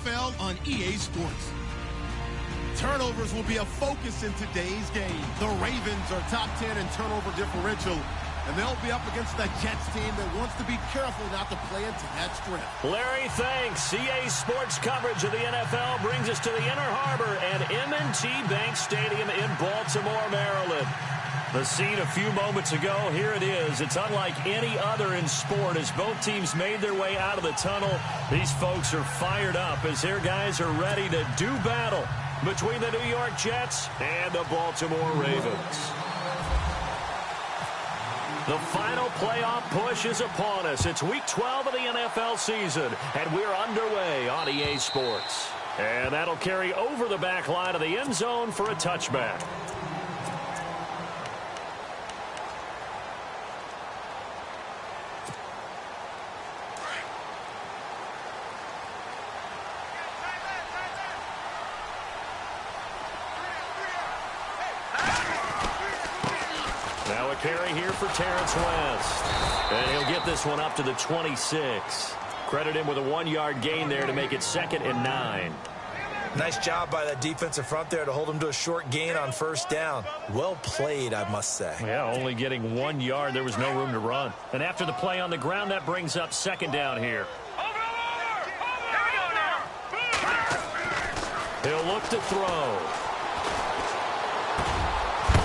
NFL on EA Sports. Turnovers will be a focus in today's game. The Ravens are top 10 in turnover differential, and they'll be up against the Jets team that wants to be careful not to play into that strength. Larry, thanks. EA Sports coverage of the NFL brings us to the Inner Harbor at M&T Bank Stadium in Baltimore, Maryland. The scene a few moments ago, here it is. It's unlike any other in sport as both teams made their way out of the tunnel. These folks are fired up as their guys are ready to do battle between the New York Jets and the Baltimore Ravens. The final playoff push is upon us. It's Week 12 of the NFL season, and we're underway on EA Sports. And that'll carry over the back line of the end zone for a touchback. Now a carry here for Terrence West. And he'll get this one up to the 26. Credit him with a 1-yard gain there to make it 2nd and 9. Nice job by that defensive front there to hold him to a short gain on first down. Well played, I must say. Yeah, only getting 1 yard. There was no room to run. And after the play on the ground, that brings up 2nd down here. He'll look to throw.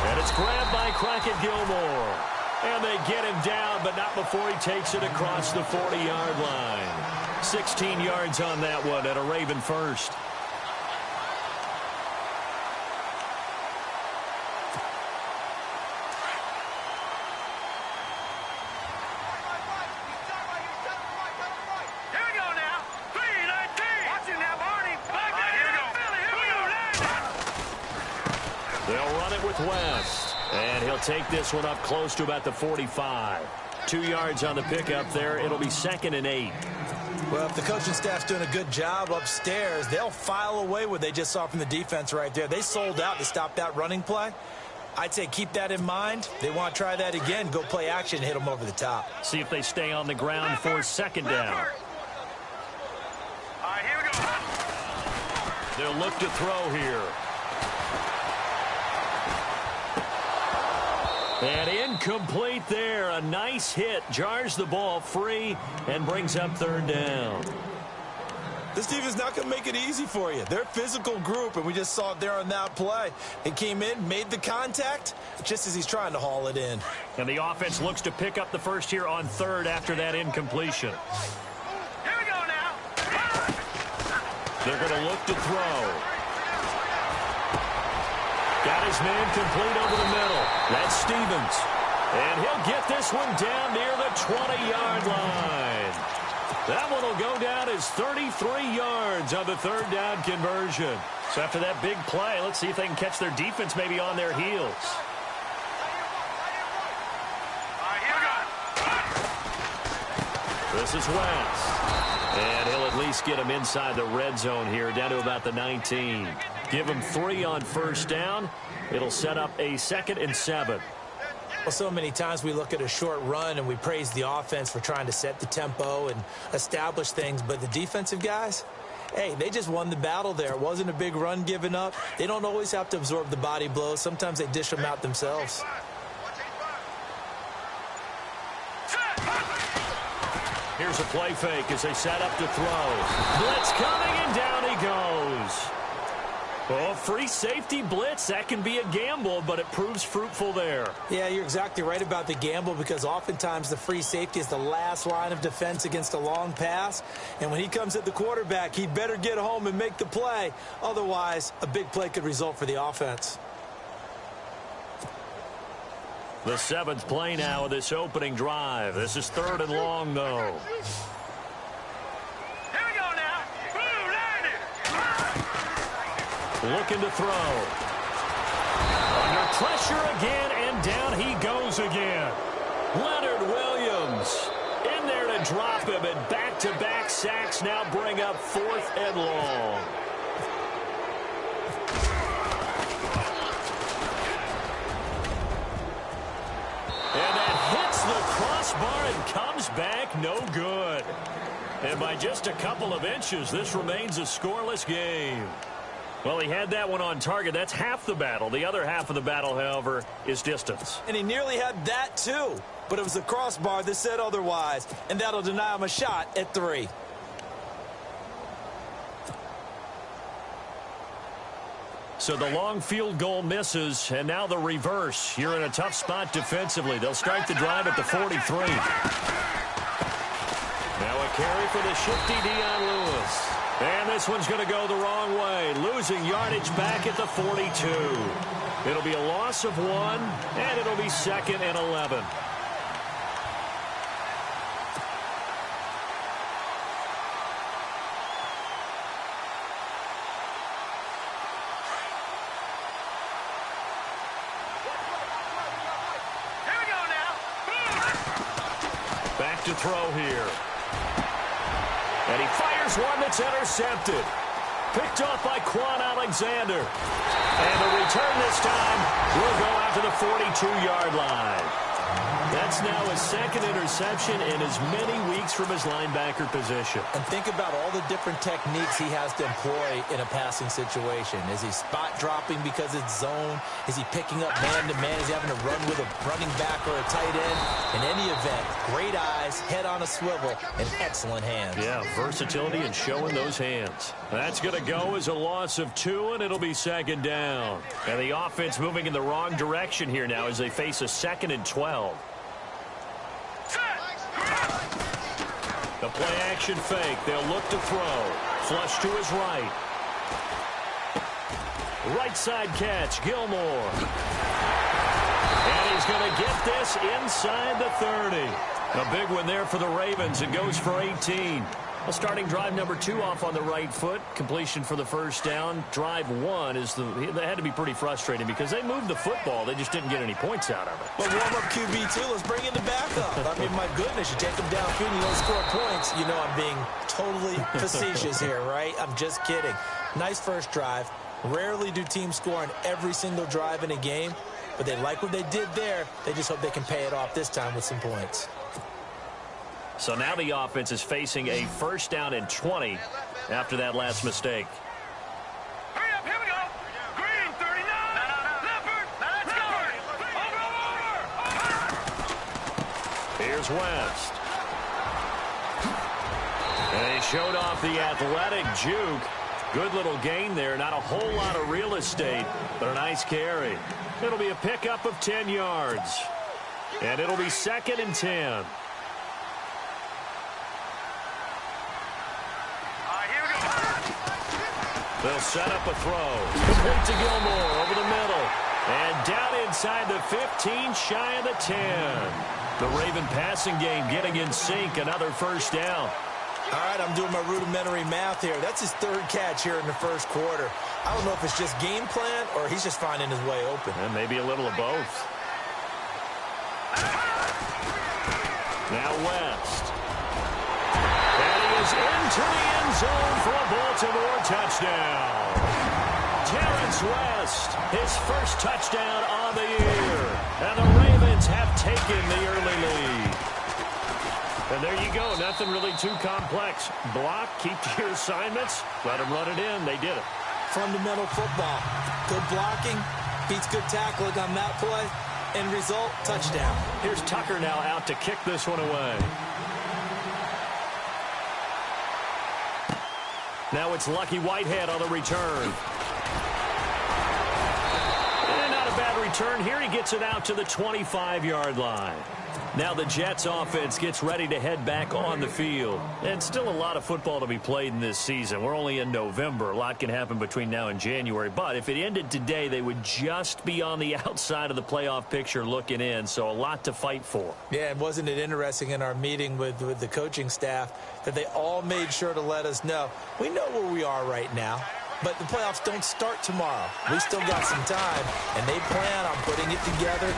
And it's grabbed by Crockett Gilmore. And they get him down, but not before he takes it across the 40-yard line. 16 yards on that one at a Raven first. They'll run it with West. And he'll take this one up close to about the 45. 2 yards on the pickup there. It'll be 2nd and 8. Well, if the coaching staff's doing a good job upstairs, they'll file away what they just saw from the defense right there. They sold out to stop that running play. I'd say keep that in mind. They want to try that again. Go play action, hit them over the top. See if they stay on the ground for 2nd down. All right, here we go. They'll look to throw here. And incomplete there. A nice hit. Jars the ball free and brings up 3rd down. This team is not going to make it easy for you. They're a physical group, and we just saw it there on that play. He came in, made the contact, just as he's trying to haul it in. And the offense looks to pick up the first here on 3rd after that incompletion. Here we go now. They're going to look to throw. Got his man complete over the middle. That's Stevens. And he'll get this one down near the 20-yard line. That one will go down as 33 yards on the 3rd down conversion. So after that big play, let's see if they can catch their defense maybe on their heels. All right, here we go. This is West. And he'll at least get him inside the red zone here, down to about the 19. Give him 3 on first down. It'll set up a 2nd and 7. Well, so many times we look at a short run and we praise the offense for trying to set the tempo and establish things, but the defensive guys, hey, they just won the battle there. It wasn't a big run given up. They don't always have to absorb the body blows. Sometimes they dish them out themselves. Here's a play fake as they set up to throw. Blitz coming, and down he goes. Well, free safety blitz, that can be a gamble, but it proves fruitful there. Yeah, you're exactly right about the gamble because oftentimes the free safety is the last line of defense against a long pass. And when he comes at the quarterback, he'd better get home and make the play. Otherwise, a big play could result for the offense. The 7th play now of this opening drive. This is 3rd and long, though. Here we go now. Blue, line it. Looking to throw. Under pressure again, and down he goes again. Leonard Williams in there to drop him, and back-to-back sacks now bring up 4th and long. And that hits the crossbar and comes back no good. And by just a couple of inches, this remains a scoreless game. Well, he had that one on target. That's half the battle. The other half of the battle, however, is distance. And he nearly had that, too. But it was the crossbar that said otherwise. And that'll deny him a shot at 3. So the long field goal misses, and now the reverse. You're in a tough spot defensively. They'll start the drive at the 43. Now a carry for the shifty Dion Lewis. And this one's going to go the wrong way, losing yardage back at the 42. It'll be a loss of 1, and it'll be 2nd and 11. Here we go now. Back to throw here. And he fires one that's intercepted. Picked off by Quan Alexander. And the return this time will go out to the 42-yard line. That's now his 2nd interception in as many weeks from his linebacker position. And think about all the different techniques he has to employ in a passing situation. Is he spot dropping because it's zone? Is he picking up man-to-man? Is he having to run with a running back or a tight end? In any event, great eyes, head on a swivel, and excellent hands. Yeah, versatility and showing those hands. That's going to go as a loss of 2, and it'll be 2nd down. And the offense moving in the wrong direction here now as they face a 2nd and 12. The play-action fake. They'll look to throw. Flush to his right. Right side catch, Gilmore. And he's going to get this inside the 30. A big one there for the Ravens. It goes for 18. Well, starting drive number 2 off on the right foot. Completion for the first down. Drive 1 is that had to be pretty frustrating because they moved the football. They just didn't get any points out of it. But warm-up QB2, let's bring in the backup. I mean, my goodness, you take them downfield and you don't score points. You know I'm being totally facetious here, right? I'm just kidding. Nice first drive. Rarely do teams score on every single drive in a game, but they like what they did there. They just hope they can pay it off this time with some points. So now the offense is facing a 1st down and 20 after that last mistake. Hurry up, here we go. Green, 39. Leopard, let's go. Over. Here's West. And he showed off the athletic juke. Good little gain there. Not a whole lot of real estate, but a nice carry. It'll be a pickup of 10 yards. And it'll be 2nd and 10. They'll set up a throw. Complete to Gilmore over the middle. And down inside the 15, shy of the 10. The Raven passing game getting in sync. Another 1st down. All right, I'm doing my rudimentary math here. That's his 3rd catch here in the 1st quarter. I don't know if it's just game plan or he's just finding his way open. And maybe a little of both. Now West. And he is into the end zone for a Baltimore touchdown. Terrence West, his 1st touchdown on the year. And the Ravens have taken the early lead. And there you go. Nothing really too complex. Block, keep to your assignments, let them run it in. They did it. Fundamental football. Good blocking, beats good tackling on that play. End result, touchdown. Here's Tucker now out to kick this one away. Now it's Lucky Whitehead on the return. And not a bad return here. He gets it out to the 25-yard line. Now the Jets offense gets ready to head back on the field. And still a lot of football to be played in this season. We're only in November. A lot can happen between now and January. But if it ended today, they would just be on the outside of the playoff picture looking in. So a lot to fight for. Yeah, and wasn't it interesting in our meeting with the coaching staff that they all made sure to let us know, we know where we are right now, but the playoffs don't start tomorrow. We still got some time, and they plan on putting it together,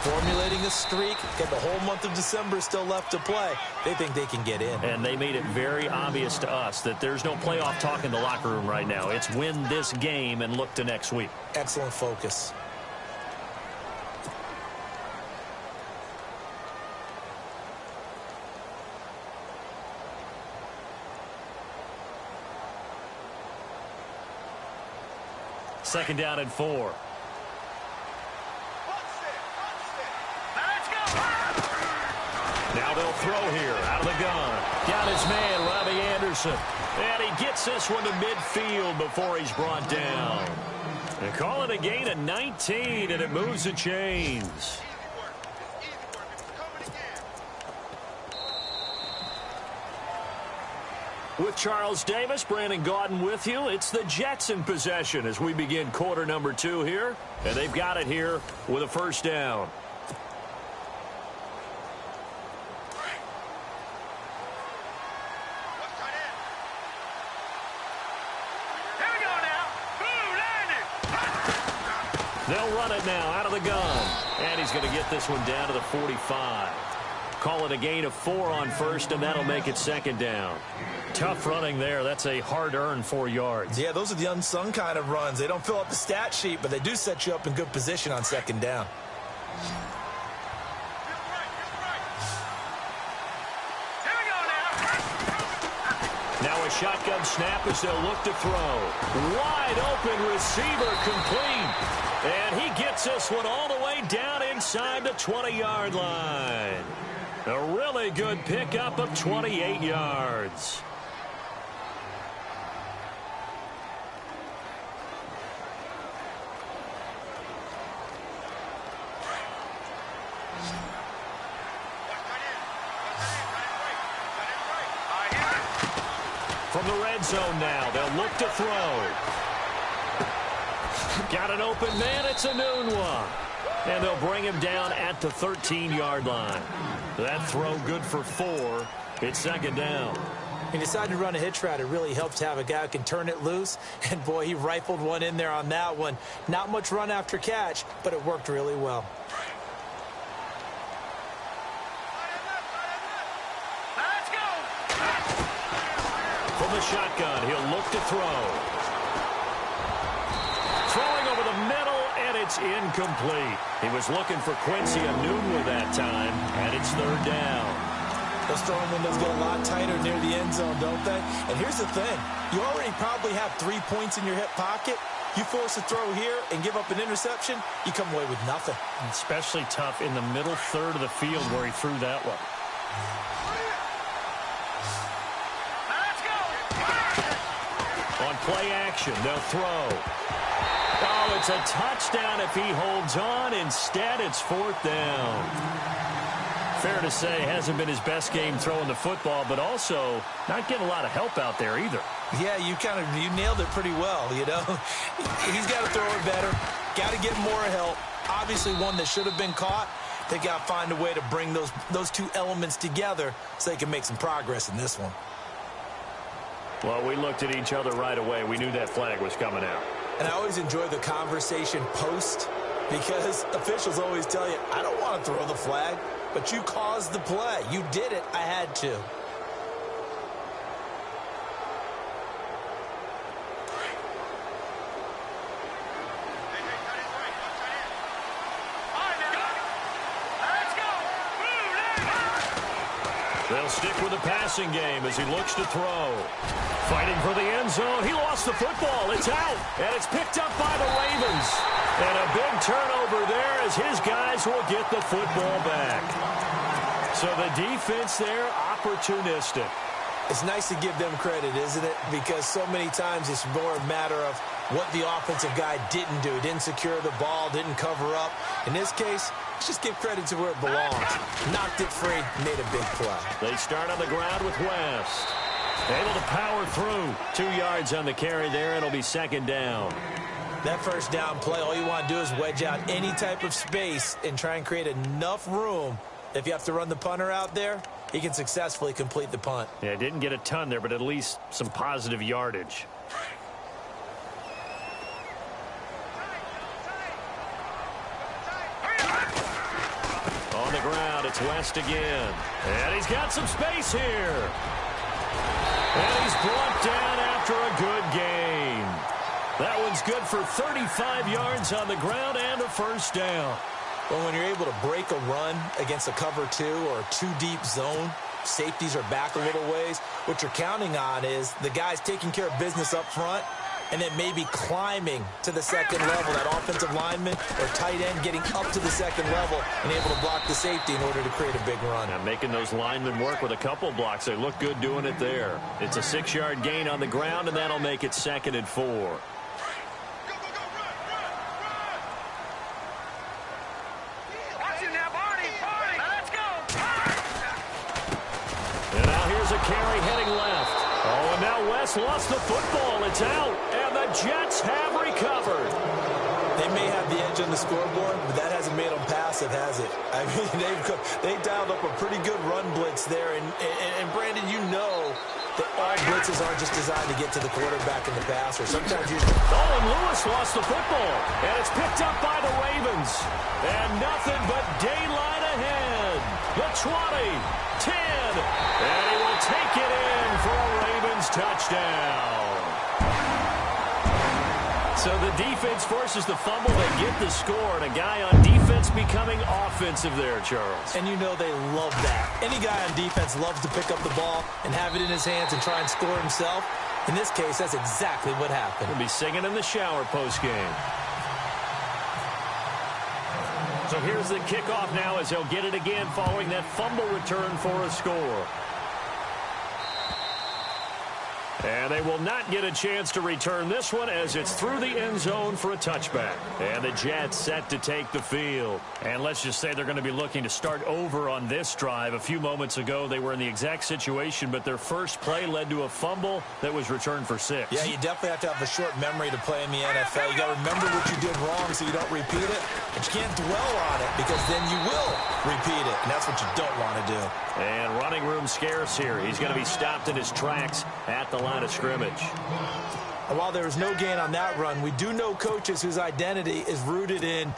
formulating a streak, get the whole month of December still left to play. They think they can get in. And they made it very obvious to us that there's no playoff talk in the locker room right now. It's win this game and look to next week. Excellent focus. Second down and 4. Now they'll throw here out of the gun. Got his man, Robbie Anderson. And he gets this one to midfield before he's brought down. They call it a gain of 19, and it moves the chains. With Charles Davis, Brandon Gaudin with you. It's the Jets in possession as we begin quarter number 2 here. And they've got it here with a first down. They'll run it now out of the gun. And he's going to get this one down to the 45. Call it a gain of 4 on first, and that'll make it second down. Tough running there. That's a hard-earned 4 yards. Yeah, those are the unsung kind of runs. They don't fill up the stat sheet, but they do set you up in good position on second down. Now a shotgun snap as they'll look to throw. Wide open receiver complete. And he gets this one all the way down inside the 20-yard line. A really good pickup of 28 yards. From the red zone now, they'll look to throw. Got an open man, it's a noon one. And they'll bring him down at the 13-yard line. That throw good for 4. It's second down. He decided to run a hitch route. It really helps to have a guy who can turn it loose. And, boy, he rifled one in there on that one. Not much run after catch, but it worked really well. Let's go. From the shotgun, he'll look to throw. Throwing over the middle, and it's incomplete. He was looking for Quincy Enunwa that time, and it's third down. Those throwing windows get a lot tighter near the end zone, don't they? And here's the thing. You already probably have 3 points in your hip pocket. You force a throw here and give up an interception, you come away with nothing. Especially tough in the middle third of the field where he threw that one. On play action, they'll throw. Oh, it's a touchdown if he holds on. Instead, it's fourth down. Fair to say, hasn't been his best game throwing the football, but also not getting a lot of help out there either. Yeah, you nailed it pretty well, you know. He's got to throw it better. Got to get more help. Obviously one that should have been caught. They got to find a way to bring those two elements together so they can make some progress in this one. Well, we looked at each other right away. We knew that flag was coming out. And I always enjoy the conversation post because officials always tell you, I don't want to throw the flag, but you caused the play. You did it. I had to. They'll stick with the passing game as he looks to throw. Fighting for the end zone. He lost the football. It's out. And it's picked up by the Ravens. And a big turnover there as his guys will get the football back. So the defense there, opportunistic. It's nice to give them credit, isn't it? Because so many times it's more a matter of what the offensive guy didn't do. He didn't secure the ball, didn't cover up. In this case, let's just give credit to where it belongs. Knocked it free, made a big play. They start on the ground with West. Able to power through. 2 yards on the carry there. It'll be second down. That first down play, all you want to do is wedge out any type of space and try and create enough room. If you have to run the punter out there, he can successfully complete the punt. Yeah, didn't get a ton there, but at least some positive yardage. On the ground, it's West again. And he's got some space here. And he's brought down after a good game. That one's good for 35 yards on the ground and a first down. Well, when you're able to break a run against a cover 2 or a 2-deep zone, safeties are back a little ways. What you're counting on is the guys taking care of business up front and then maybe climbing to the second level. That offensive lineman or tight end getting up to the second level and able to block the safety in order to create a big run. Now making those linemen work with a couple blocks. They look good doing it there. It's a 6-yard gain on the ground, and that'll make it 2nd and 4. A carry heading left. Oh, and now West lost the football. It's out, and the Jets have recovered. They may have the edge on the scoreboard, but that hasn't made them passive, has it? I mean, they dialed up a pretty good run blitz there, and Brandon, you know that all blitzes aren't just designed to get to the quarterback in the passer. Sometimes you... Oh, and Lewis lost the football, and it's picked up by the Ravens. And nothing but daylight ahead. The 20, 10, and he will take it in for a Ravens touchdown. So the defense forces the fumble. They get the score, and a guy on defense becoming offensive there, Charles. And you know they love that. Any guy on defense loves to pick up the ball and have it in his hands and try and score himself. In this case, that's exactly what happened. He'll be singing in the shower postgame. So here's the kickoff now as he'll get it again following that fumble return for a score. And they will not get a chance to return this one as it's through the end zone for a touchback. And the Jets set to take the field. And let's just say they're going to be looking to start over on this drive. A few moments ago, they were in the exact situation, but their first play led to a fumble that was returned for 6. Yeah, you definitely have to have a short memory to play in the NFL. You got to remember what you did wrong so you don't repeat it. But you can't dwell on it because then you will repeat it. And that's what you don't want to do. And running room scarce here. He's going to be stopped in his tracks at the line of scrimmage. And while there was no gain on that run, we do know coaches whose identity is rooted in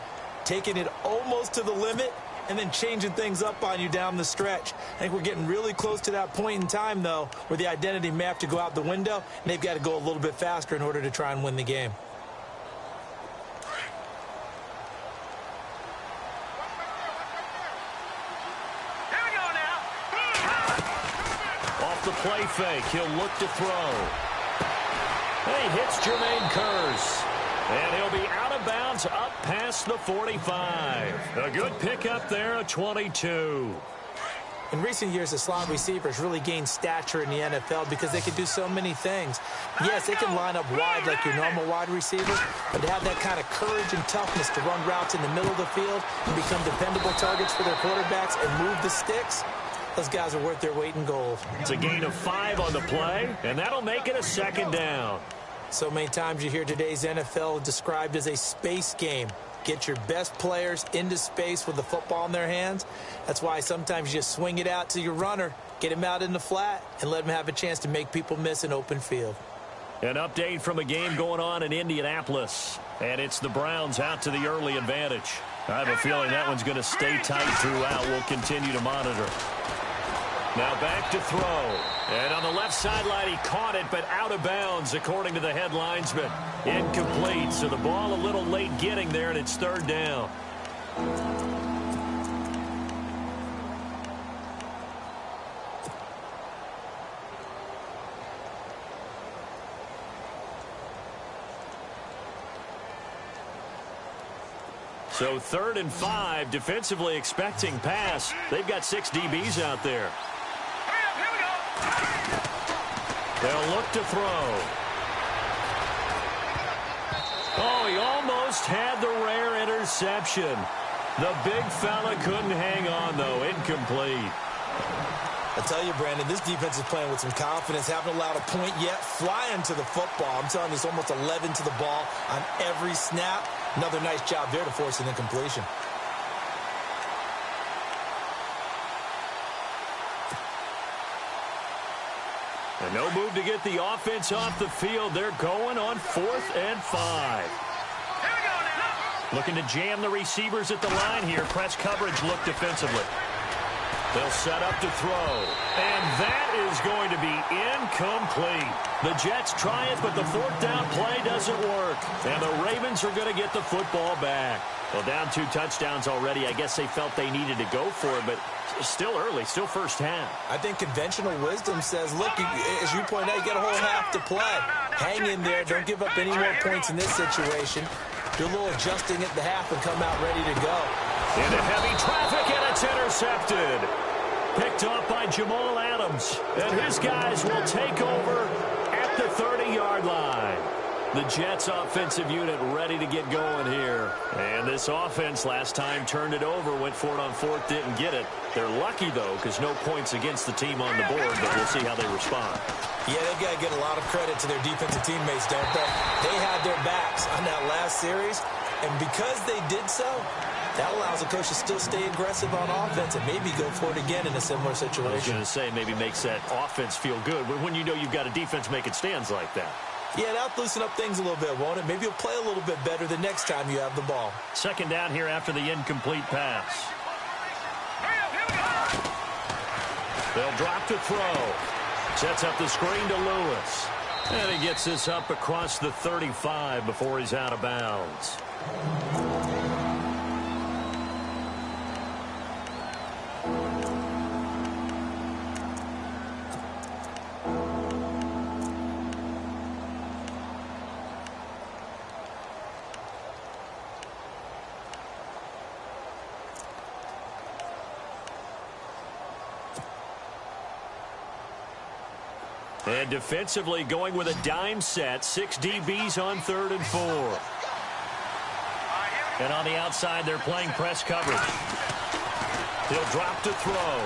taking it almost to the limit and then changing things up on you down the stretch. I think we're getting really close to that point in time, though, where the identity may have to go out the window, and they've got to go a little bit faster in order to try and win the game. The play fake. He'll look to throw. And he hits Jermaine Kearse. And he'll be out of bounds up past the 45. A good pickup there, a 22. In recent years, the slot receivers really gained stature in the NFL because they can do so many things. Yes, they can line up wide like your normal wide receiver, but to have that kind of courage and toughness to run routes in the middle of the field and become dependable targets for their quarterbacks and move the sticks, those guys are worth their weight in gold. It's a gain of 5 on the play, and that'll make it a 2nd down. So many times you hear today's NFL described as a space game. Get your best players into space with the football in their hands. That's why sometimes you just swing it out to your runner, get him out in the flat, and let him have a chance to make people miss an open field. An update from a game going on in Indianapolis, and it's the Browns out to the early advantage. I have a feeling that one's going to stay tight throughout. We'll continue to monitor. Now back to throw. And on the left sideline, he caught it, but out of bounds, according to the head linesman. Incomplete, so the ball a little late getting there, and it's 3rd down. So 3rd and 5, defensively expecting pass. They've got 6 DBs out there. They'll look to throw. Oh, he almost had the rare interception. The big fella couldn't hang on, though. Incomplete. I tell you, Brandon, this defense is playing with some confidence. Haven't allowed a point yet. Flying to the football. I'm telling you, it's almost 11 to the ball on every snap. Another nice job there to force an incompletion. And no move to get the offense off the field. They're going on 4th and 5. Looking to jam the receivers at the line here. Press coverage look defensively. They'll set up to throw. And that is going to be incomplete. The Jets try it, but the fourth down play doesn't work. And the Ravens are going to get the football back. Well, down 2 touchdowns already. I guess they felt they needed to go for it, but still early, still first half. I think conventional wisdom says, look, as you point out, you got a whole half to play. Hang in there. Don't give up any more points in this situation. Do a little adjusting at the half and come out ready to go. Into heavy traffic, and it's intercepted. Picked off by Jamal Adams. And his guys will take over at the 30-yard line. The Jets offensive unit ready to get going here. And this offense last time turned it over, went for it on fourth, didn't get it. They're lucky, though, because no points against the team on the board, but we'll see how they respond. Yeah, they've got to get a lot of credit to their defensive teammates, don't they? They had their backs on that last series, and because they did so, that allows the coach to still stay aggressive on offense and maybe go for it again in a similar situation. I was going to say, maybe makes that offense feel good, but when you know you've got a defense making stands like that. Yeah, that'll loosen up things a little bit, won't it? Maybe you'll play a little bit better the next time you have the ball. Second down here after the incomplete pass. They'll drop to throw. Sets up the screen to Lewis. And he gets this up across the 35 before he's out of bounds. And defensively going with a dime set. 6 DBs on 3rd and 4. And on the outside, they're playing press coverage. He'll drop to throw.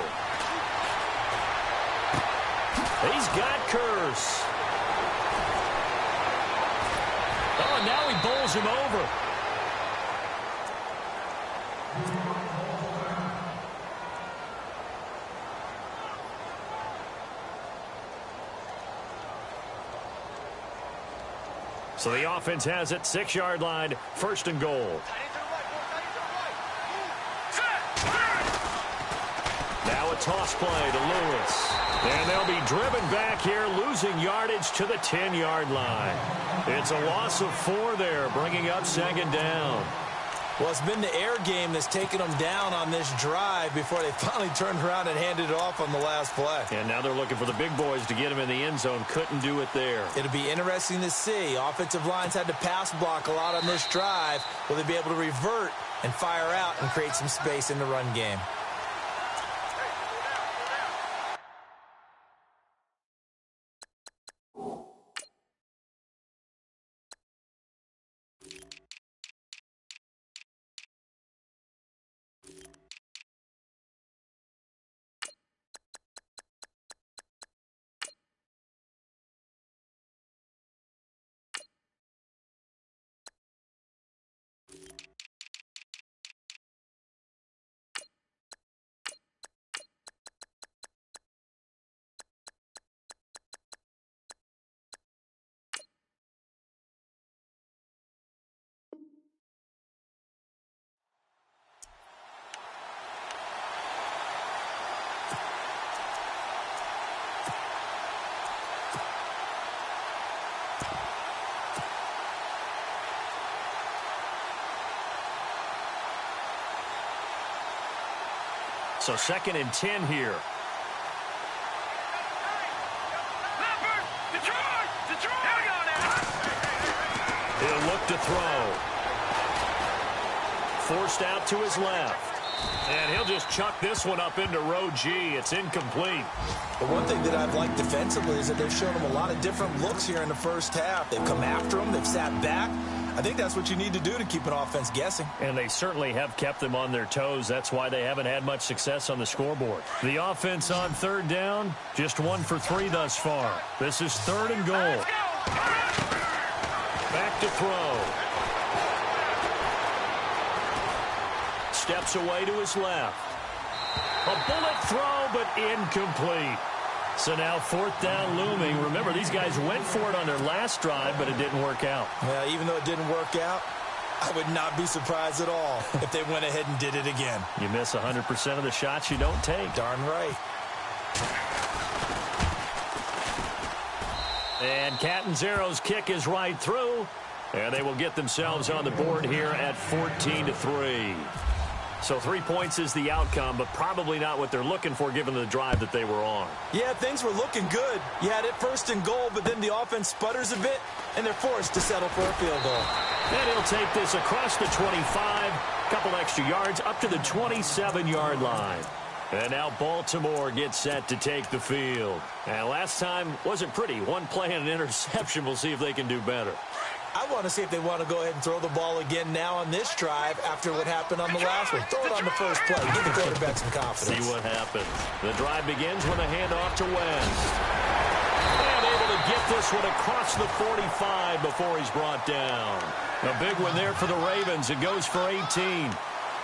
He's got Curse. Oh, and now he bowls him over. So the offense has it, 6-yard line, 1st and goal. Now a toss play to Lewis. And they'll be driven back here, losing yardage to the 10-yard line. It's a loss of 4 there, bringing up 2nd down. Well, it's been the air game that's taken them down on this drive before they finally turned around and handed it off on the last play. And now they're looking for the big boys to get him in the end zone. Couldn't do it there. It'll be interesting to see. Offensive lines had to pass block a lot on this drive. Will they be able to revert and fire out and create some space in the run game? So 2nd and 10 here. He'll look to throw. Forced out to his left. And he'll just chuck this one up into row G. It's incomplete. The one thing that I've liked defensively is that they've shown him a lot of different looks here in the first half. They've come after him. They've sat back. I think that's what you need to do to keep an offense guessing. And they certainly have kept them on their toes. That's why they haven't had much success on the scoreboard. The offense on 3rd down, just 1 for 3 thus far. This is 3rd and goal. Back to throw. Steps away to his left. A bullet throw, but incomplete. So now 4th down looming. Remember, these guys went for it on their last drive, but it didn't work out. Yeah, even though it didn't work out, I would not be surprised at all if they went ahead and did it again. You miss 100% of the shots you don't take. Darn right. And Catanzaro's kick is right through. And they will get themselves on the board here at 14-3. So 3 points is the outcome, but probably not what they're looking for given the drive that they were on. Yeah, things were looking good. You had it first and goal, but then the offense sputters a bit, and they're forced to settle for a field goal. And he'll take this across the 25, couple extra yards up to the 27-yard line. And now Baltimore gets set to take the field. And last time wasn't pretty. One play and an interception. We'll see if they can do better. I want to see if they want to go ahead and throw the ball again now on this drive after what happened on the last one. Throw it on the first play. Give the quarterback some confidence. See what happens. The drive begins with a handoff to West. And able to get this one across the 45 before he's brought down. A big one there for the Ravens. It goes for 18.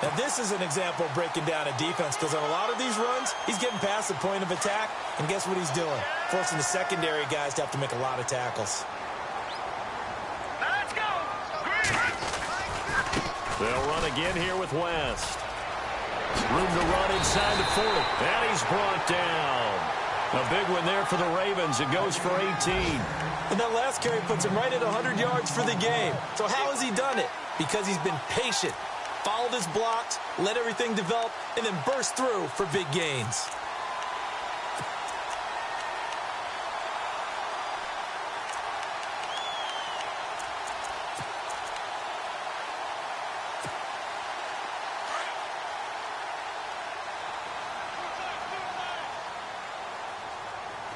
Now, this is an example of breaking down a defense because on a lot of these runs, he's getting past the point of attack, and guess what he's doing? Forcing the secondary guys to have to make a lot of tackles. Let's go. They'll run again here with West. Room to run inside the 40. And he's brought down. A big one there for the Ravens. It goes for 18. And that last carry puts him right at 100 yards for the game. So how has he done it? Because he's been patient, followed his blocks, let everything develop, and then burst through for big gains.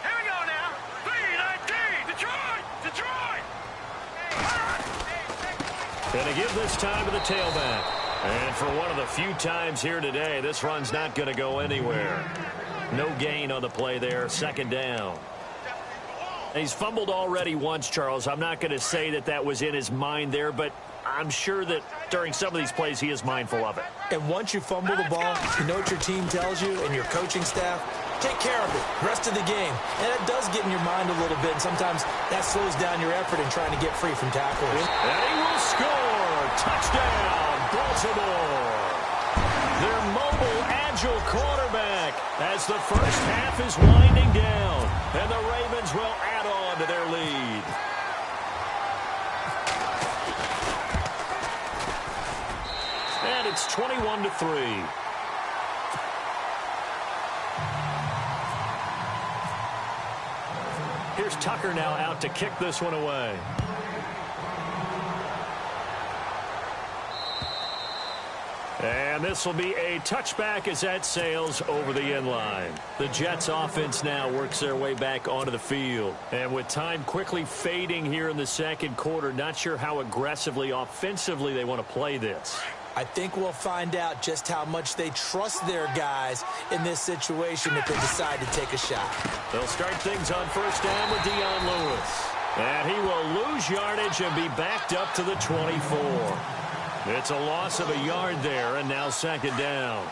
Here we go now. 3-19. Detroit. Gonna give this time to the tailback. And for one of the few times here today, this run's not going to go anywhere. No gain on the play there. Second down. He's fumbled already once, Charles. I'm not going to say that that was in his mind there, but I'm sure that during some of these plays he is mindful of it. And once you fumble the ball, you know what your team tells you and your coaching staff? Take care of it rest of the game. And it does get in your mind a little bit. And sometimes that slows down your effort in trying to get free from tackles. And he will score. Touchdown, Baltimore. Their mobile, agile quarterback as the first half is winding down. And the Ravens will add on to their lead. And it's 21-3. Here's Tucker now out to kick this one away. And this will be a touchback as that sails over the end line. The Jets offense now works their way back onto the field. And with time quickly fading here in the second quarter, not sure how aggressively, offensively they want to play this. I think we'll find out just how much they trust their guys in this situation if they decide to take a shot. They'll start things on first down with Dion Lewis. And he will lose yardage and be backed up to the 24. It's a loss of a yard there, and now second down.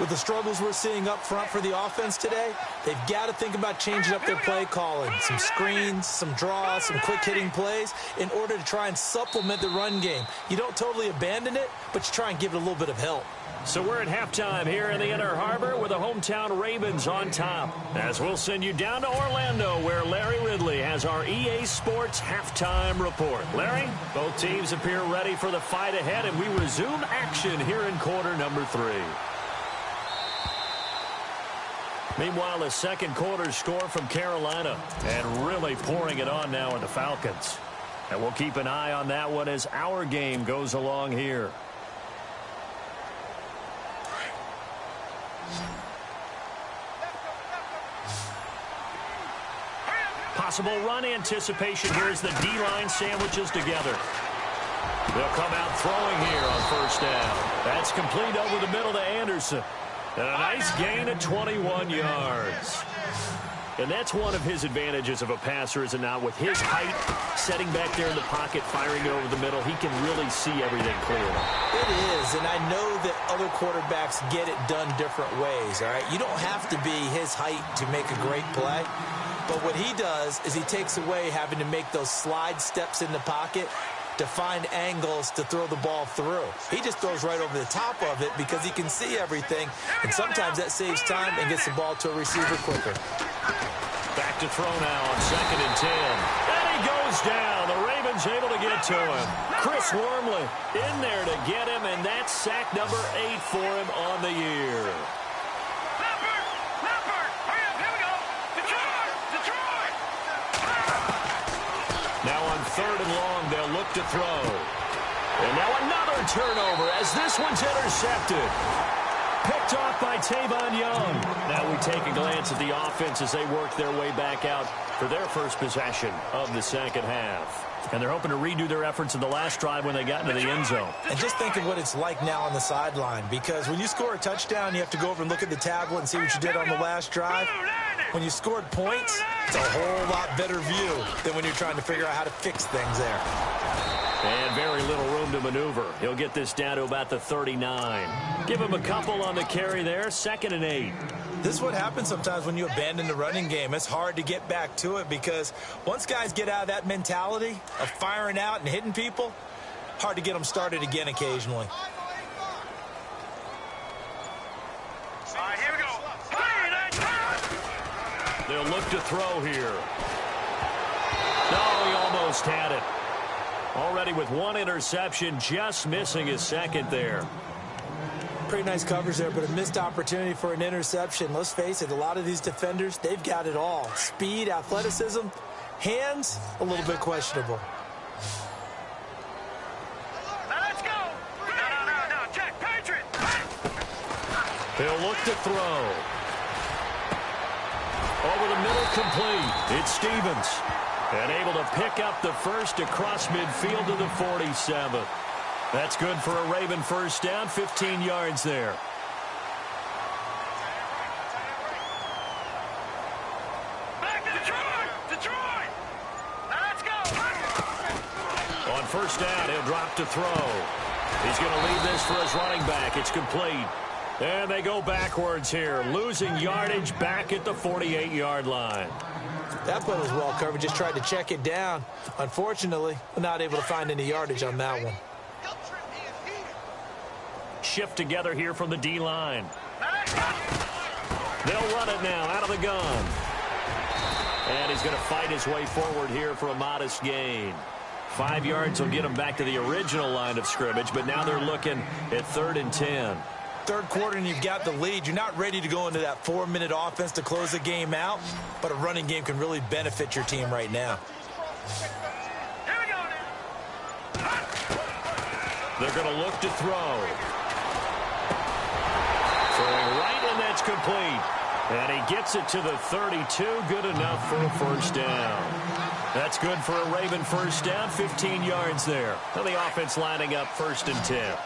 With the struggles we're seeing up front for the offense today, they've got to think about changing up their play calling. Some screens, some draws, some quick-hitting plays in order to try and supplement the run game. You don't totally abandon it, but you try and give it a little bit of help. So we're at halftime here in the Inner Harbor with the hometown Ravens on top. As we'll send you down to Orlando where Larry Ridley has our EA Sports halftime report. Larry, both teams appear ready for the fight ahead, and we resume action here in quarter number 3. Meanwhile, the second quarter score from Carolina, and really pouring it on now with the Falcons. And we'll keep an eye on that one as our game goes along here. Possible run anticipation here as the D-line sandwiches together. They'll come out throwing here on first down. That's complete over the middle to Anderson. And a nice gain of 21 yards. And that's one of his advantages of a passer, is it not? With his height, setting back there in the pocket, firing it over the middle, he can really see everything clearly. It is, and I know that other quarterbacks get it done different ways, all right? You don't have to be his height to make a great play. But what he does is he takes away having to make those slide steps in the pocket to find angles to throw the ball through. He just throws right over the top of it because he can see everything, and sometimes that saves time and gets the ball to a receiver quicker. Back to throw now on 2nd and 10. And he goes down. The Ravens able to get to him. Chris Wormley in there to get him, and that's sack number 8 for him on the year. Now on 3rd and long, they'll look to throw. And now another turnover as this one's intercepted. Picked off by Tavon Young. Now we take a glance at the offense as they work their way back out for their first possession of the second half. And they're hoping to redo their efforts in the last drive when they got into the end zone. And just think of what it's like now on the sideline, because when you score a touchdown, you have to go over and look at the tablet and see what you did on the last drive. When you scored points, it's a whole lot better view than when you're trying to figure out how to fix things there. And very little room to maneuver. He'll get this down to about the 39. Give him a couple on the carry there. 2nd and 8. This is what happens sometimes when you abandon the running game. It's hard to get back to it because once guys get out of that mentality of firing out and hitting people, hard to get them started again occasionally. Here we go. They'll look to throw here. No, he almost had it. Already with one interception, just missing his second there. Pretty nice coverage there, but a missed opportunity for an interception. Let's face it, a lot of these defenders, they've got it all. Speed, athleticism, hands, a little bit questionable. Now let's go. No. Check. Patriot. He'll look to throw. Over the middle, complete. It's Stevens. And able to pick up the first across midfield to the 47. That's good for a Raven first down, 15 yards there. Back to Detroit. Now let's go. On first down, he'll drop to throw. He's going to leave this for his running back. It's complete. And they go backwards here, losing yardage back at the 48-yard line. That play was well covered, just tried to check it down. Unfortunately, not able to find any yardage on that one. Shift together here from the D-line. They'll run it now out of the gun. And he's going to fight his way forward here for a modest gain. 5 yards will get him back to the original line of scrimmage, but now they're looking at 3rd and 10. Third quarter and you've got the lead. You're not ready to go into that 4-minute offense to close the game out, but a running game can really benefit your team right now. Here we go. They're going to look to throw. Throwing right, and that's complete. And he gets it to the 32. Good enough for a first down. That's good for a Raven first down, 15 yards there. And the offense lining up 1st and 10.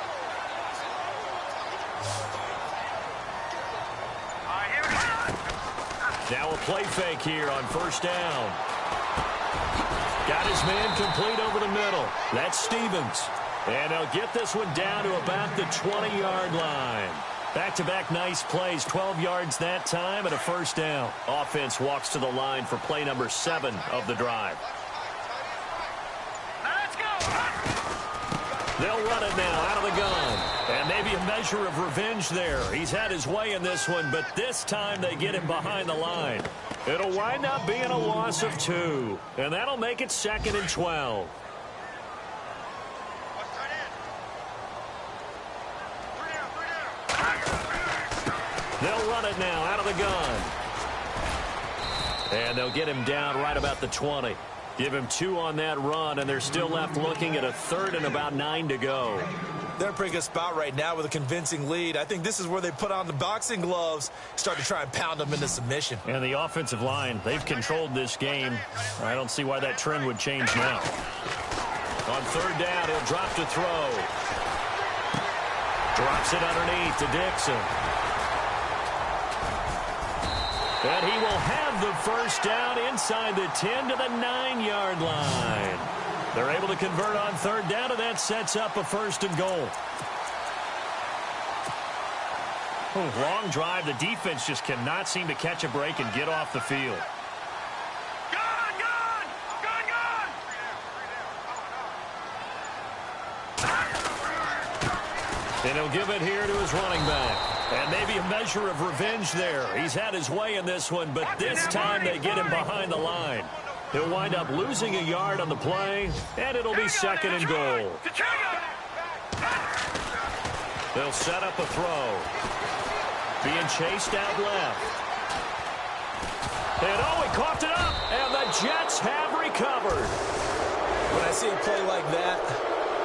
Now a play fake here on first down. Got his man complete over the middle. That's Stevens. And they'll get this one down to about the 20-yard line. Back-to-back nice plays, 12 yards that time and a first down. Offense walks to the line for play number 7 of the drive. Let's go. They'll run it now out of the gun. And maybe a measure of revenge there. He's had his way in this one, but this time they get him behind the line. It'll wind up being a loss of 2. And that'll make it 2nd and 12. They'll run it now out of the gun. And they'll get him down right about the 20. Give him 2 on that run, and they're still left looking at a 3rd and about 9 to go. They're in a pretty good spot right now with a convincing lead. I think this is where they put on the boxing gloves, start to try and pound them into submission. And the offensive line, they've controlled this game. I don't see why that trend would change now. On 3rd down, he'll drop to throw. Drops it underneath to Dixon. And he will have the first down inside the 10 to the 9-yard line. They're able to convert on 3rd down, and that sets up a 1st and goal. Long drive. The defense just cannot seem to catch a break and get off the field. And he'll give it here to his running back. And maybe a measure of revenge there. He's had his way in this one, but this time they get him behind the line. He'll wind up losing a yard on the play, and it'll be second and goal. They'll set up a throw. Being chased out left. And oh, he coughed it up, and the Jets have recovered. When I see a play like that,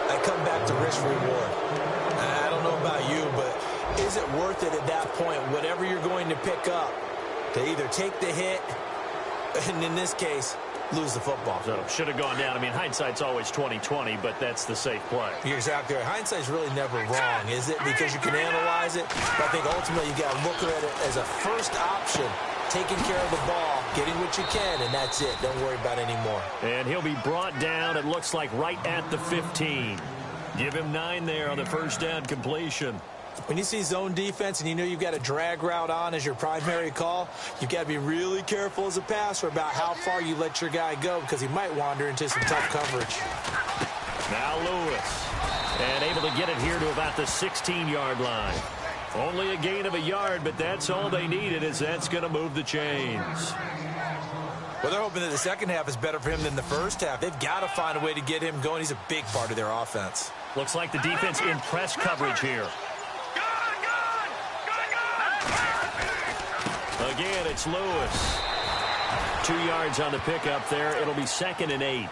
I come back to risk reward. I don't know about you, but is it worth it at that point, whatever you're going to pick up, to either take the hit, and in this case, lose the football? So should have gone down. I mean, hindsight's always 20/20, but that's the safe play. You're exactly right. Hindsight's really never wrong, is it? Because you can analyze it, but I think ultimately you got to look at it as a first option, taking care of the ball, getting what you can, and that's it. Don't worry about any more. And he'll be brought down, it looks like, right at the 15. Give him 9 there on the first down completion. When you see zone defense and you know you've got a drag route on as your primary call, you've got to be really careful as a passer about how far you let your guy go because he might wander into some tough coverage. Now Lewis. And able to get it here to about the 16-yard line. Only a gain of a yard, but that's all they needed, as that's going to move the chains. Well, they're hoping that the second half is better for him than the first half. They've got to find a way to get him going. He's a big part of their offense. Looks like the defense in press coverage here. Again, it's Lewis. 2 yards on the pickup there. It'll be second and 8.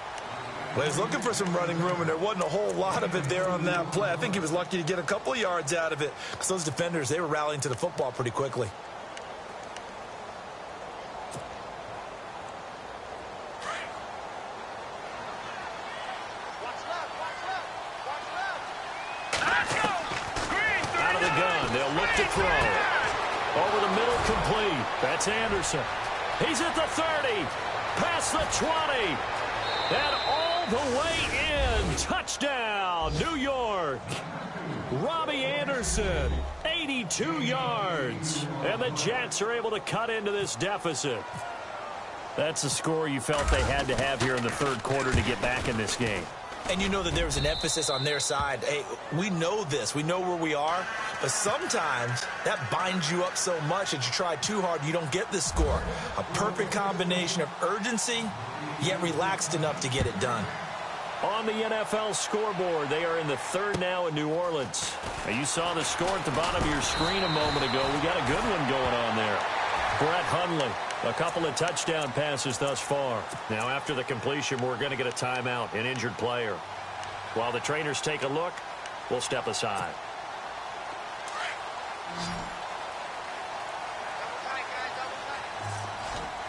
Well, he's looking for some running room, and there wasn't a whole lot of it there on that play. I think he was lucky to get a couple of yards out of it because those defenders, they were rallying to the football pretty quickly. Out of the gun. They'll look to throw. Over the middle, complete. That's Anderson. He's at the 30. Past the 20. And all the way in. Touchdown, New York. Robbie Anderson, 82 yards. And the Jets are able to cut into this deficit. That's a score you felt they had to have here in the third quarter to get back in this game. And you know that there was an emphasis on their side. Hey, we know this. We know where we are. But sometimes that binds you up so much that you try too hard, you don't get the score. A perfect combination of urgency, yet relaxed enough to get it done. On the NFL scoreboard, they are in the third now in New Orleans. Now, you saw the score at the bottom of your screen a moment ago. We got a good one going on there. Brett Hundley, a couple of touchdown passes thus far. Now, after the completion, we're going to get a timeout, an injured player. While the trainers take a look, we'll step aside.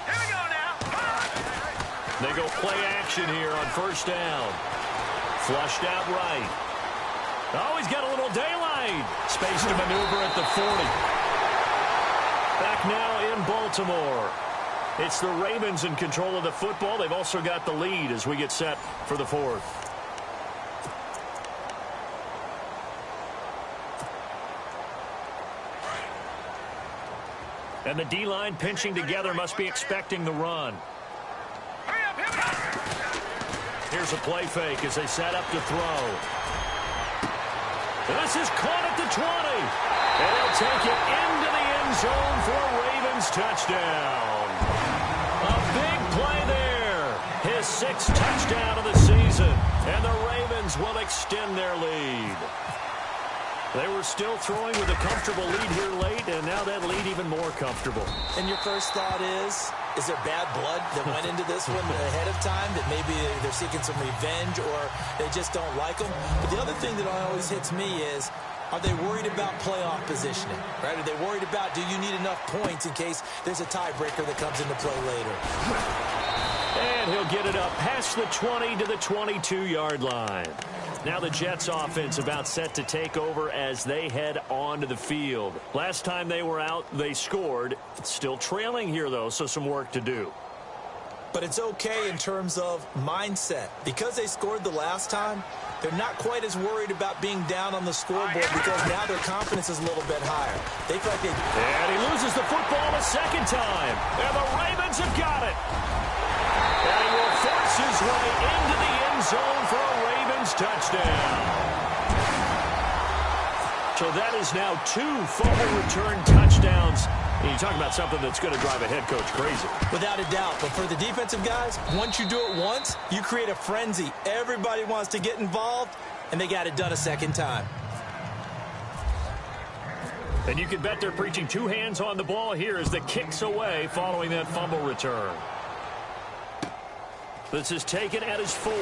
Here we go now. They go play action here on first down. Flushed out right. Oh, he's got a little daylight. Space to maneuver at the 40. Back now in Baltimore. It's the Ravens in control of the football. They've also got the lead as we get set for the fourth. And the D-line pinching together must be expecting the run. Here's a play fake as they set up to throw. This is caught at the 20. And he'll take it into the end zone for a Ravens touchdown. A big play there. His 6th touchdown of the season. And the Ravens will extend their lead. They were still throwing with a comfortable lead here late, and now that lead even more comfortable. And your first thought is there bad blood that went into this one ahead of time, that maybe they're seeking some revenge or they just don't like them? But the other thing that always hits me is, are they worried about playoff positioning? Right? Are they worried about, do you need enough points in case there's a tiebreaker that comes into play later? And he'll get it up past the 20 to the 22-yard line. Now the Jets offense about set to take over as they head onto the field. Last time they were out, they scored. Still trailing here, though, so some work to do. But it's okay in terms of mindset. Because they scored the last time, they're not quite as worried about being down on the scoreboard because now their confidence is a little bit higher. They feel like they... And he loses the football a second time. And the Ravens have got it. And he will force his way into the end zone for a Ravens touchdown. So that is now 2 fumble return touchdowns. And you talk about something that's going to drive a head coach crazy. Without a doubt. But for the defensive guys, once you do it once, you create a frenzy. Everybody wants to get involved, and they got it done a second time. And you can bet they're preaching 2 hands on the ball here as the kick's away following that fumble return. This is taken at his 4.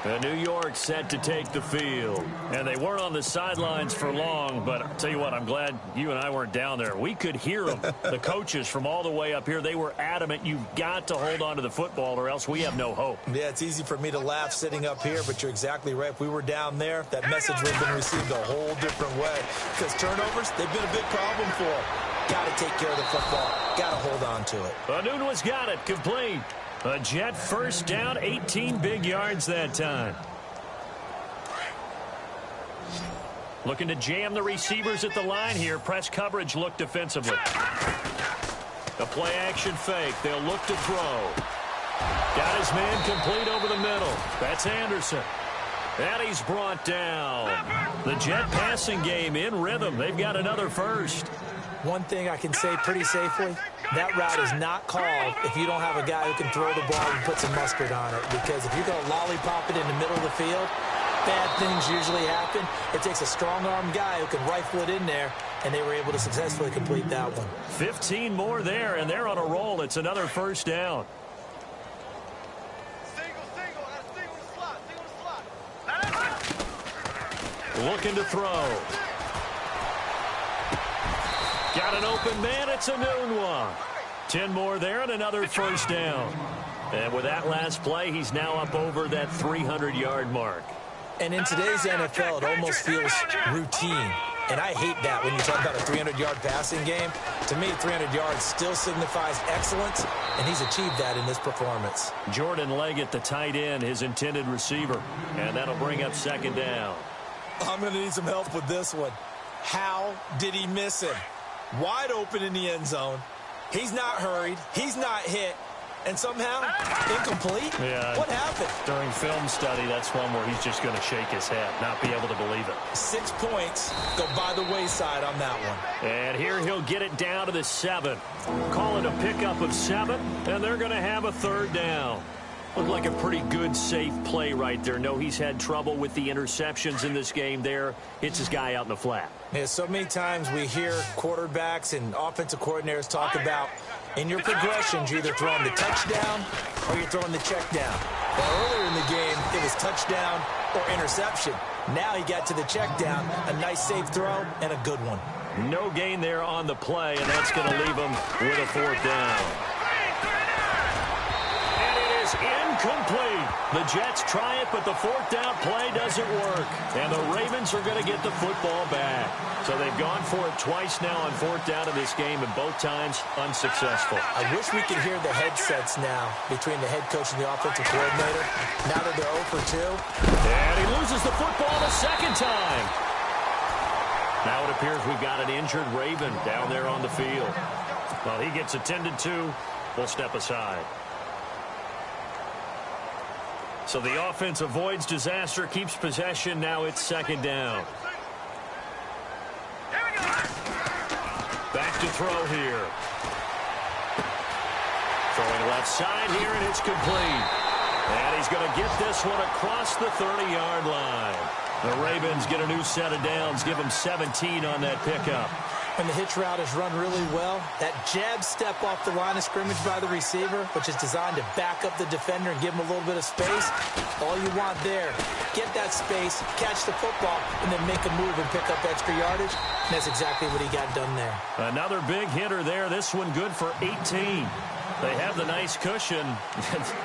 And New York set to take the field. And they weren't on the sidelines for long, but I'll tell you what, I'm glad you and I weren't down there. We could hear them, the coaches from all the way up here. They were adamant, you've got to hold on to the football or else we have no hope. Yeah, it's easy for me to laugh sitting up here, but you're exactly right. If we were down there, that message would have been received a whole different way. Because turnovers, they've been a big problem for them. Got to take care of the football. Got to hold on to it. Anunwa's got it, complete. A Jet first down, 18 big yards that time. Looking to jam the receivers at the line here. Press coverage look defensively. The play action fake. They'll look to throw. Got his man complete over the middle. That's Anderson. And he's brought down. The Jet passing game in rhythm. They've got another first. One thing I can say pretty safely, that route is not called if you don't have a guy who can throw the ball and put some mustard on it. Because if you're going to lollipop it in the middle of the field, bad things usually happen. It takes a strong-arm guy who can rifle it in there, and they were able to successfully complete that one. 15 more there, and they're on a roll. It's another first down. Looking to throw. Got an open man. It's Anunwa. 10 more there and another first down. And with that last play, he's now up over that 300-yard mark. And in today's NFL, it almost feels routine. And I hate that when you talk about a 300-yard passing game. To me, 300 yards still signifies excellence, and he's achieved that in this performance. Jordan Leggett, the tight end, his intended receiver. And that'll bring up second down. I'm going to need some help with this one. How did he miss him? Wide open in the end zone. He's not hurried. He's not hit. And somehow, incomplete? Yeah. What happened? During film study, that's one where he's just going to shake his head, not be able to believe it. 6 points go by the wayside on that one. And here he'll get it down to the 7. Call it a pickup of 7, and they're going to have a third down. Looked like a pretty good, safe play right there. No, he's had trouble with the interceptions in this game there. Hits his guy out in the flat. Yeah, so many times we hear quarterbacks and offensive coordinators talk about in your progressions, you're either throwing the touchdown or you're throwing the check down. Well, earlier in the game, it was touchdown or interception. Now he got to the check down, a nice safe throw, and a good one. No gain there on the play, and that's going to leave him with a fourth down. Incomplete. The Jets try it, but the fourth down play doesn't work. And the Ravens are going to get the football back. So they've gone for it twice now on fourth down in this game, and both times unsuccessful. I wish we could hear the headsets now between the head coach and the offensive coordinator. Now that they're 0 for 2. And he loses the football the second time. Now it appears we've got an injured Raven down there on the field. Well, he gets attended to. We'll step aside. So the offense avoids disaster, keeps possession. Now it's second down. Back to throw here. Throwing left side here, and it's complete. And he's going to get this one across the 30-yard line. The Ravens get a new set of downs, give them 17 on that pickup. When the hitch route is run really well, that jab step off the line of scrimmage by the receiver, which is designed to back up the defender and give him a little bit of space, all you want there, get that space, catch the football, and then make a move and pick up extra yardage. And that's exactly what he got done there. Another big hitter there. This one good for 18. They have the nice cushion.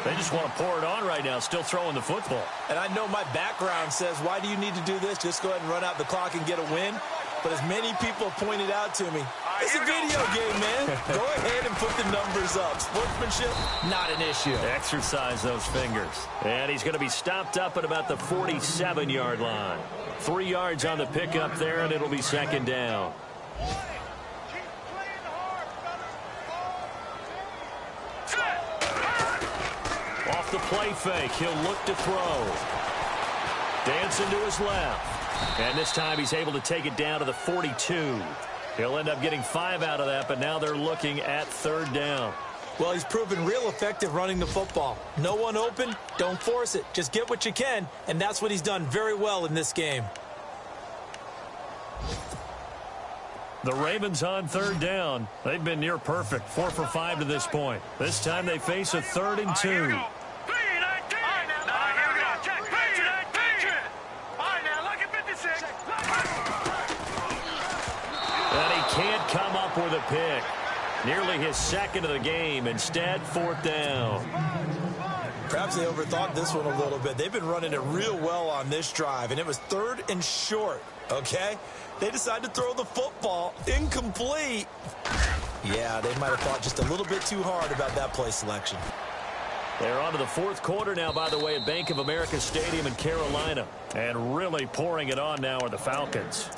They just want to pour it on right now, still throwing the football. And I know my background says, why do you need to do this? Just go ahead and run out the clock and get a win. But as many people have pointed out to me, it's a video game, man. Go ahead and put the numbers up. Sportsmanship, not an issue. Exercise those fingers. And he's going to be stopped up at about the 47-yard line. 3 yards on the pickup there, and it'll be second down. Off the play fake. He'll look to throw. Dancing to his left. And this time he's able to take it down to the 42. He'll end up getting 5 out of that, but now they're looking at 3rd down. Well, he's proven real effective running the football. No one open, don't force it. Just get what you can, and that's what he's done very well in this game. The Ravens on 3rd down. They've been near perfect, 4 for 5 to this point. This time they face a 3rd and 2. And he can't come up with a pick. Nearly his 2nd of the game. Instead, 4th down. Perhaps they overthought this one a little bit. They've been running it real well on this drive, and it was 3rd and short, okay? They decided to throw the football incomplete. Yeah, they might have thought just a little bit too hard about that play selection. They're on to the 4th quarter now, by the way, at Bank of America Stadium in Carolina. And really pouring it on now are the Falcons.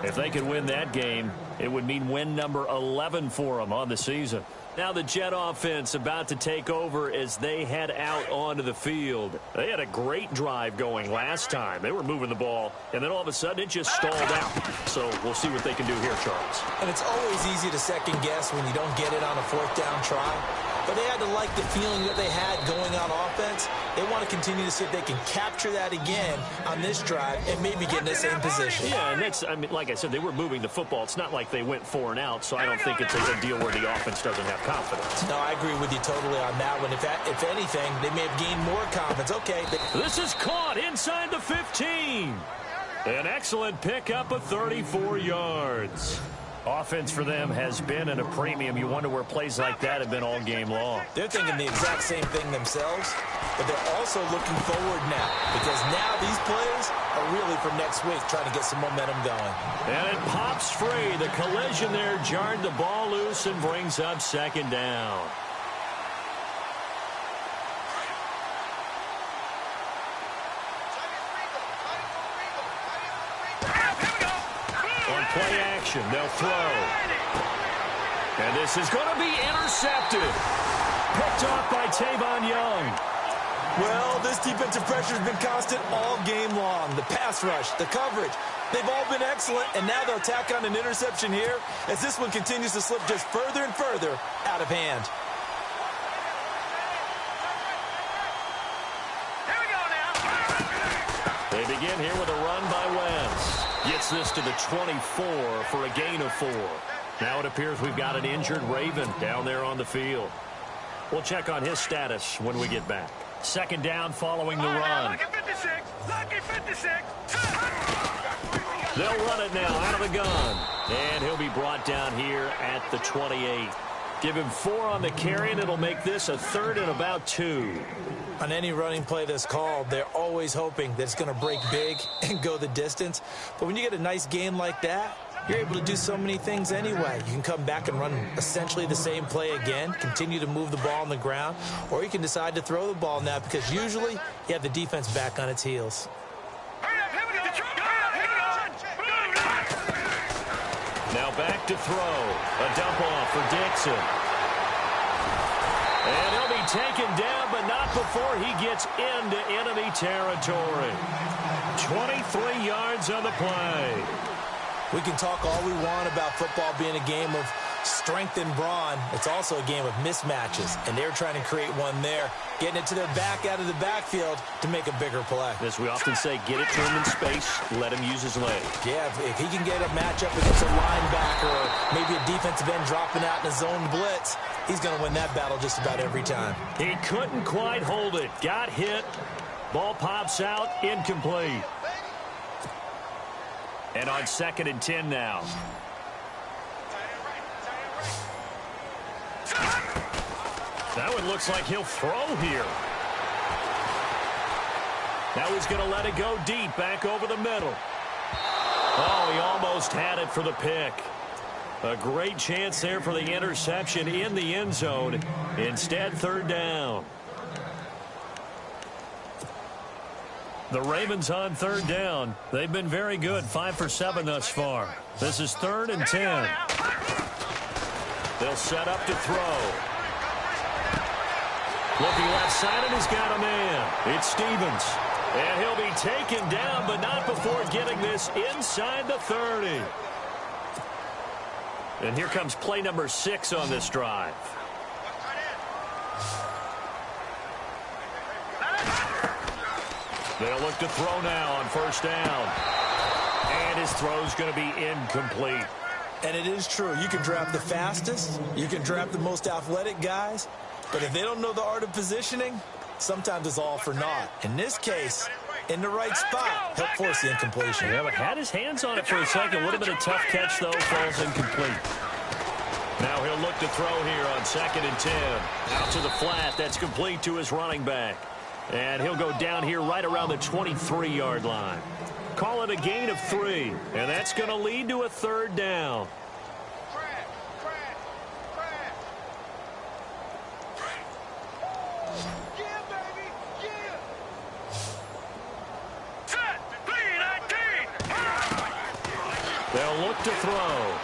If they could win that game, it would mean win number 11 for them on the season. Now the Jet offense about to take over as they head out onto the field. They had a great drive going last time. They were moving the ball, and then all of a sudden it just stalled out. So we'll see what they can do here, Charles. And it's always easy to second guess when you don't get it on a 4th down try. But they had to like the feeling that they had going on offense. They want to continue to see if they can capture that again on this drive and maybe get in the same position. Yeah, and that's, I mean, like I said, they were moving the football. It's not like they went 4 and out, so I don't think it's a deal where the offense doesn't have confidence. No, I agree with you totally on that one. If anything, they may have gained more confidence. Okay. This is caught inside the 15. An excellent pickup of 34 yards. Offense for them has been at a premium. You wonder where plays like that have been all game long. They're thinking the exact same thing themselves, but they're also looking forward now because now these plays are really for next week, trying to get some momentum going. And it pops free. The collision there jarred the ball loose and brings up 2nd down. Play action. They'll throw. And this is going to be intercepted. Picked off by Tavon Young. Well, this defensive pressure has been constant all game long. The pass rush, the coverage, they've all been excellent, and now they'll tack on an interception here as this one continues to slip just further and further out of hand. Here we go now. They begin here with a run by Wentz. Gets this to the 24 for a gain of 4. Now it appears we've got an injured Raven down there on the field. We'll check on his status when we get back. 2nd down following the run. Lucky 56. Lucky 56. They'll run it now out of the gun. And he'll be brought down here at the 28. Give him 4 on the carry, and it'll make this a 3rd and about 2. On any running play that's called, they're always hoping that it's going to break big and go the distance. But when you get a nice gain like that, you're able to do so many things anyway. You can come back and run essentially the same play again, continue to move the ball on the ground, or you can decide to throw the ball now because usually you have the defense back on its heels. Now back to throw. A dump off for Dixon. And he'll be taken down, but not before he gets into enemy territory. 23 yards on the play. We can talk all we want about football being a game of strength and brawn. It's also a game of mismatches, and they're trying to create one there, getting it to their back out of the backfield to make a bigger play. As we often say, get it to him in space, let him use his leg. Yeah, if he can get a matchup against a linebacker or maybe a defensive end dropping out in a zone blitz, he's going to win that battle just about every time. He couldn't quite hold it. Got hit. Ball pops out. Incomplete. And on 2nd and 10 now. That one looks like he'll throw here. Now he's going to let it go deep, back over the middle. Oh, he almost had it for the pick. A great chance there for the interception in the end zone. Instead, 3rd down. The Ravens on 3rd down. They've been very good, 5 for 7 thus far. This is 3rd and 10. They'll set up to throw. Looking left side, and he's got a man. It's Stevens. And he'll be taken down, but not before getting this inside the 30. And here comes play number 6 on this drive. They'll look to throw now on first down. And his throw's going to be incomplete. And it is true. You can draft the fastest. You can draft the most athletic guys. But if they don't know the art of positioning, sometimes it's all for naught. In this case, in the right spot, he'll force the incompletion. Yeah, but had his hands on it for a second. Would have been a tough catch, though. Falls incomplete. Now he'll look to throw here on 2nd and 10. Out to the flat. That's complete to his running back. And he'll go down here right around the 23-yard line. Call it a gain of 3. And that's going to lead to a 3rd down. They'll look to throw.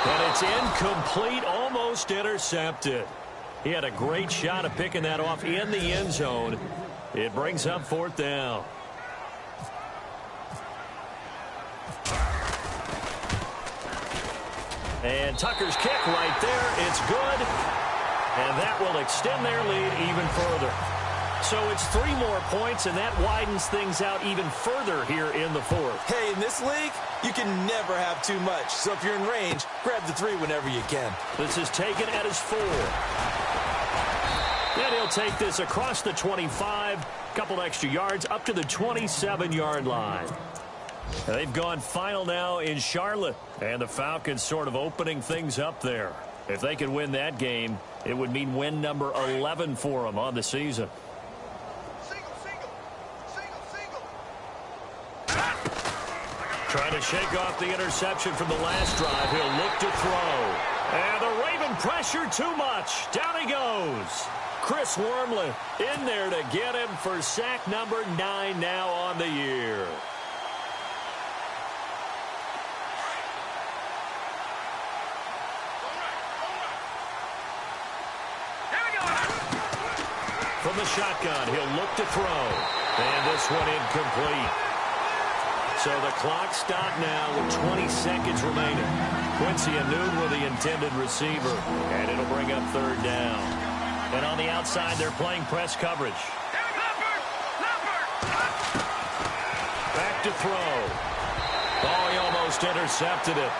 And it's incomplete, almost intercepted. He had a great shot of picking that off in the end zone. It brings up 4th down. And Tucker's kick right there. It's good. And that will extend their lead even further. So it's 3 more points, and that widens things out even further here in the 4th. Hey, in this league, you can never have too much. So if you're in range, grab the 3 whenever you can. This is taken at his 4. And he'll take this across the 25, couple extra yards, up to the 27-yard line. They've gone final now in Charlotte, and the Falcons sort of opening things up there. If they could win that game, it would mean win number 11 for them on the season. Trying to shake off the interception from the last drive. He'll look to throw. And the Raven pressure too much. Down he goes. Chris Wormley in there to get him for sack number 9 now on the year. From the shotgun, he'll look to throw. And this one incomplete. So the clock stopped now with 20 seconds remaining. Quincy Anoon with the intended receiver. And it'll bring up 3rd down. And on the outside, they're playing press coverage. Back to throw. Oh, he almost intercepted it.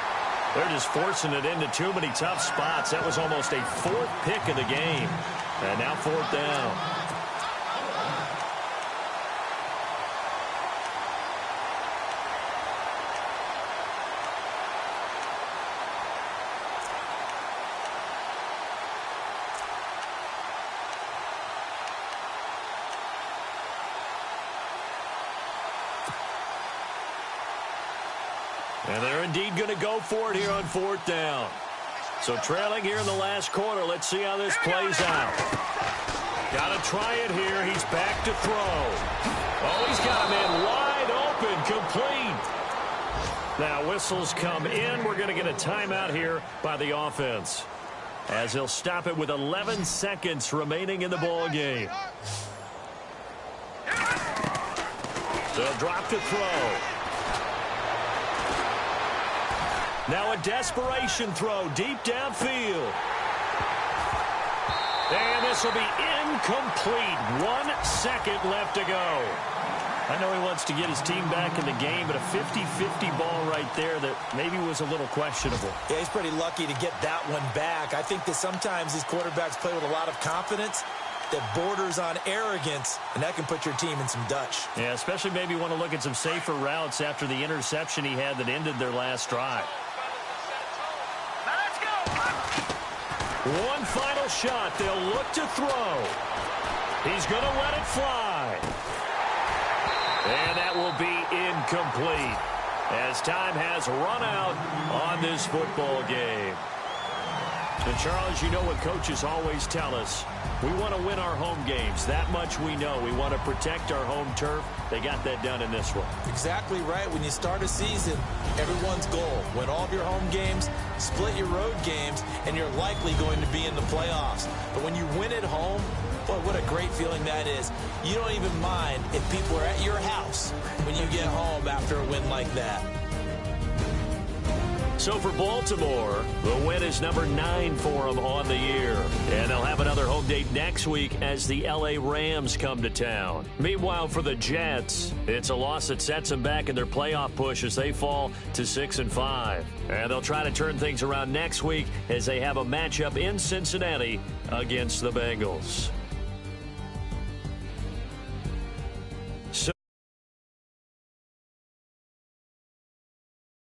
They're just forcing it into too many tough spots. That was almost a 4th pick of the game. And now 4th down. And they're indeed going to go for it here on 4th down. So trailing here in the last quarter. Let's see how this plays out. Got to try it here. He's back to throw. Oh, he's got a man wide open, complete. Now whistles come in. We're going to get a timeout here by the offense, as he'll stop it with 11 seconds remaining in the ball game. They'll drop to throw. Now a desperation throw deep downfield. And this will be incomplete. 1 second left to go. I know he wants to get his team back in the game, but a 50-50 ball right there that maybe was a little questionable. Yeah, he's pretty lucky to get that one back. I think that sometimes these quarterbacks play with a lot of confidence that borders on arrogance, and that can put your team in some Dutch. Yeah, especially maybe want to look at some safer routes after the interception he had that ended their last drive. One final shot. They'll look to throw. He's going to let it fly. And that will be incomplete as time has run out on this football game. And Charles, you know what coaches always tell us. We want to win our home games. That much we know. We want to protect our home turf. They got that done in this one. Exactly right. When you start a season, everyone's goal: win all of your home games, split your road games, and you're likely going to be in the playoffs. But when you win at home, boy, what a great feeling that is. You don't even mind if people are at your house when you get home after a win like that. So for Baltimore, the win is number 9 for them on the year. And they'll have another home date next week as the L.A. Rams come to town. Meanwhile, for the Jets, it's a loss that sets them back in their playoff push as they fall to 6-5. And they'll try to turn things around next week as they have a matchup in Cincinnati against the Bengals.